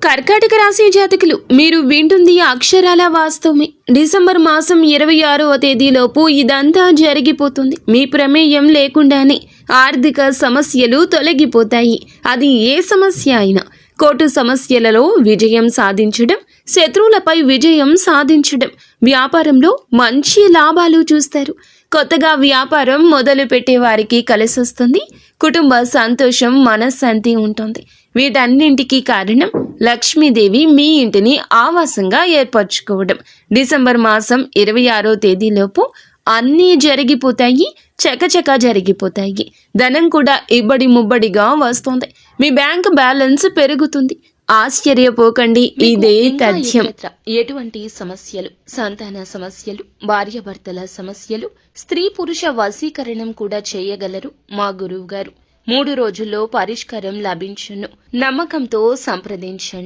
కర్కాటక రాశి జాతకులు, మీరు వింటుంది అక్షరాల వాస్తవమే. డిసెంబర్ మాసం 26వ తేదీలోపు ఇదంతా జరిగిపోతుంది. మీ ప్రమేయం లేకుండానే ఆర్థిక సమస్యలు తొలగిపోతాయి. అది ఏ సమస్య అయినా. కోర్టు సమస్యలలో విజయం సాధించడం, శత్రువులపై విజయం సాధించడం, వ్యాపారంలో మంచి లాభాలు చూస్తారు. కొత్తగా వ్యాపారం మొదలు పెట్టే వారికి కలిసొస్తుంది. కుటుంబ సంతోషం, మనశ్శాంతి ఉంటుంది. వీటన్నింటికీ కారణం లక్ష్మీదేవి మీ ఇంటిని ఆవాసంగా ఏర్పరచుకోవడం. డిసెంబర్ మాసం 26వ తేదీలోపు అన్నీ జరిగిపోతాయి, చకచకా జరిగిపోతాయి. ధనం కూడా ఇబ్బడి ముబ్బడిగా వస్తుంది. మీ బ్యాంక్ బ్యాలెన్స్ పెరుగుతుంది. ఆశ్చర్యపోకండి, ఇదే తథ్యం. ఎటువంటి సమస్యలు, సంతాన సమస్యలు, భార్యాభర్తల సమస్యలు, స్త్రీ పురుష వశీకరణం కూడా చేయగలరు మా గురువు గారు. 3 రోజుల్లో పరిష్కారం లభించును. నమ్మకంతో సంప్రదించండి.